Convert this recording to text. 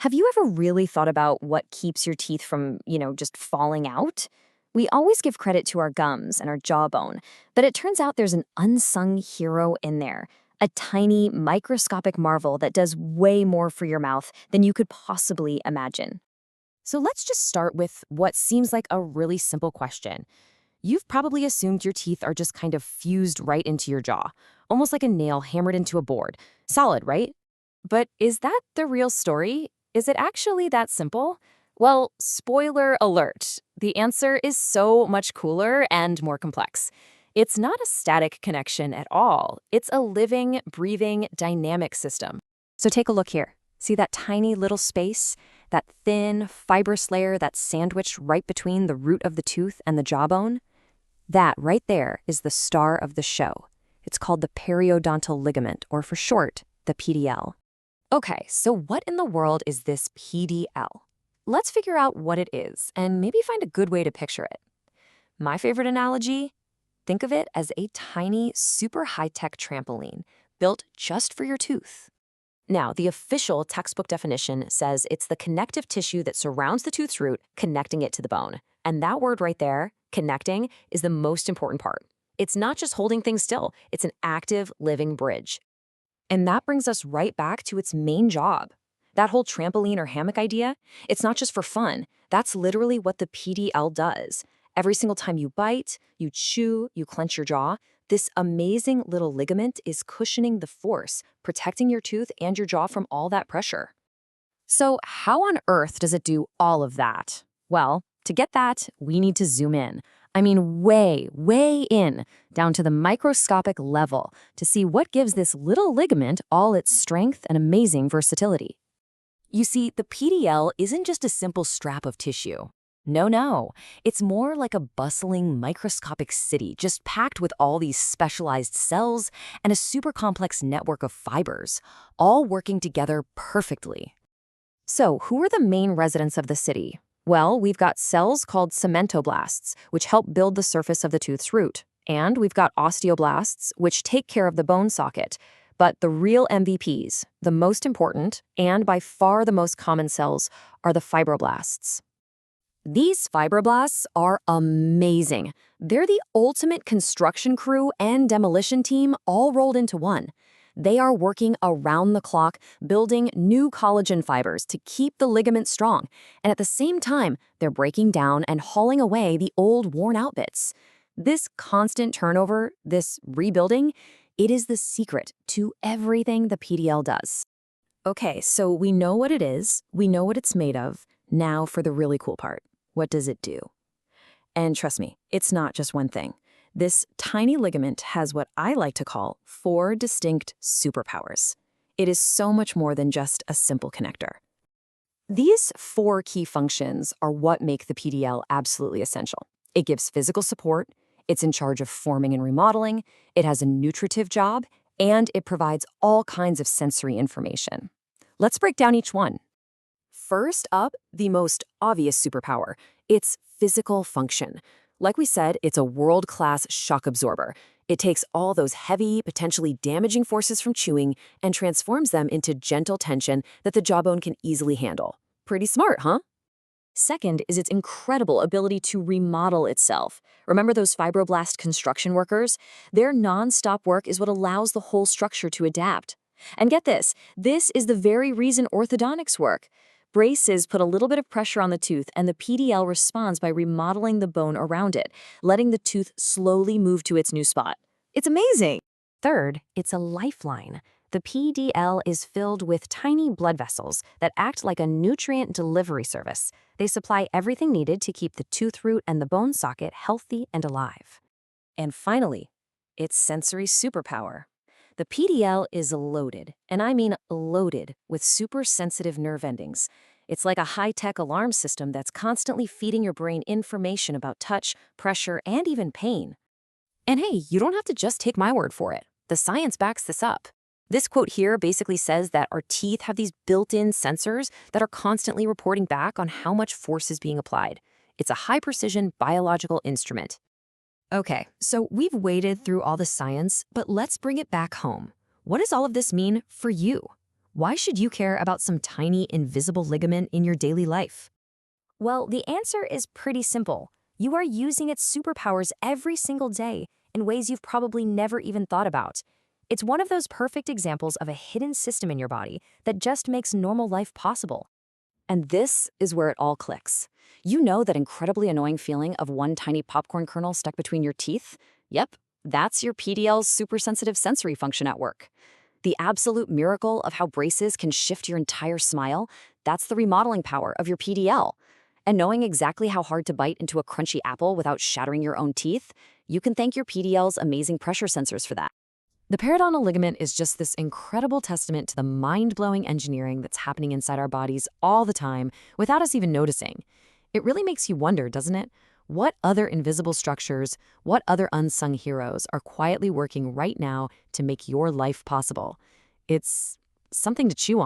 Have you ever really thought about what keeps your teeth from, just falling out? We always give credit to our gums and our jawbone, but it turns out there's an unsung hero in there, a tiny microscopic marvel that does way more for your mouth than you could possibly imagine. So let's just start with what seems like a really simple question. You've probably assumed your teeth are just kind of fused right into your jaw, almost like a nail hammered into a board. Solid, right? But is that the real story? Is it actually that simple? Well, spoiler alert. The answer is so much cooler and more complex. It's not a static connection at all. It's a living, breathing, dynamic system. So take a look here. See that tiny little space? That thin, fibrous layer that's sandwiched right between the root of the tooth and the jawbone? That right there is the star of the show. It's called the periodontal ligament, or for short, the PDL. Okay, so what in the world is this PDL? Let's figure out what it is and maybe find a good way to picture it. My favorite analogy? Think of it as a tiny, super high-tech trampoline built just for your tooth. Now, the official textbook definition says it's the connective tissue that surrounds the tooth's root, connecting it to the bone. And that word right there, connecting, is the most important part. It's not just holding things still, it's an active, living bridge. And that brings us right back to its main job. That whole trampoline or hammock idea, it's not just for fun. That's literally what the PDL does. Every single time you bite, you chew, you clench your jaw, this amazing little ligament is cushioning the force, protecting your tooth and your jaw from all that pressure. So how on earth does it do all of that? Well, to get that, we need to zoom in. I mean, way, way in, down to the microscopic level to see what gives this little ligament all its strength and amazing versatility. You see, the PDL isn't just a simple strap of tissue. No. It's more like a bustling microscopic city just packed with all these specialized cells and a super complex network of fibers, all working together perfectly. So, who are the main residents of the city? Well, we've got cells called cementoblasts, which help build the surface of the tooth's root. And we've got osteoblasts, which take care of the bone socket. But the real MVPs, the most important, and by far the most common cells, are the fibroblasts. These fibroblasts are amazing. They're the ultimate construction crew and demolition team all rolled into one. They are working around the clock, building new collagen fibers to keep the ligament strong. And at the same time, they're breaking down and hauling away the old worn-out bits. This constant turnover, this rebuilding, it is the secret to everything the PDL does. Okay, so we know what it is, we know what it's made of. Now for the really cool part. What does it do? And trust me, it's not just one thing. This tiny ligament has what I like to call 4 distinct superpowers. It is so much more than just a simple connector. These 4 key functions are what make the PDL absolutely essential. It gives physical support, it's in charge of forming and remodeling, it has a nutritive job, and it provides all kinds of sensory information. Let's break down each one. First up, the most obvious superpower, its physical function. Like we said, it's a world-class shock absorber. It takes all those heavy, potentially damaging forces from chewing and transforms them into gentle tension that the jawbone can easily handle. Pretty smart, huh? Second is its incredible ability to remodel itself. Remember those fibroblast construction workers? Their non-stop work is what allows the whole structure to adapt. And get this is the very reason orthodontics work. Braces put a little bit of pressure on the tooth, and the PDL responds by remodeling the bone around it, letting the tooth slowly move to its new spot. It's amazing! Third, it's a lifeline. The PDL is filled with tiny blood vessels that act like a nutrient delivery service. They supply everything needed to keep the tooth root and the bone socket healthy and alive. And finally, its sensory superpower. The PDL is loaded, and I mean loaded, with super sensitive nerve endings. It's like a high-tech alarm system that's constantly feeding your brain information about touch, pressure, and even pain. And hey, you don't have to just take my word for it. The science backs this up. This quote here basically says that our teeth have these built-in sensors that are constantly reporting back on how much force is being applied. It's a high-precision biological instrument. Okay, so we've waded through all the science, but let's bring it back home. What does all of this mean for you? Why should you care about some tiny invisible ligament in your daily life? Well, the answer is pretty simple. You are using its superpowers every single day in ways you've probably never even thought about. It's one of those perfect examples of a hidden system in your body that just makes normal life possible. And this is where it all clicks. You know that incredibly annoying feeling of one tiny popcorn kernel stuck between your teeth? Yep, that's your PDL's supersensitive sensory function at work. The absolute miracle of how braces can shift your entire smile, that's the remodeling power of your PDL. And knowing exactly how hard to bite into a crunchy apple without shattering your own teeth, you can thank your PDL's amazing pressure sensors for that. The periodontal ligament is just this incredible testament to the mind-blowing engineering that's happening inside our bodies all the time without us even noticing. It really makes you wonder, doesn't it? What other invisible structures, what other unsung heroes are quietly working right now to make your life possible? It's something to chew on.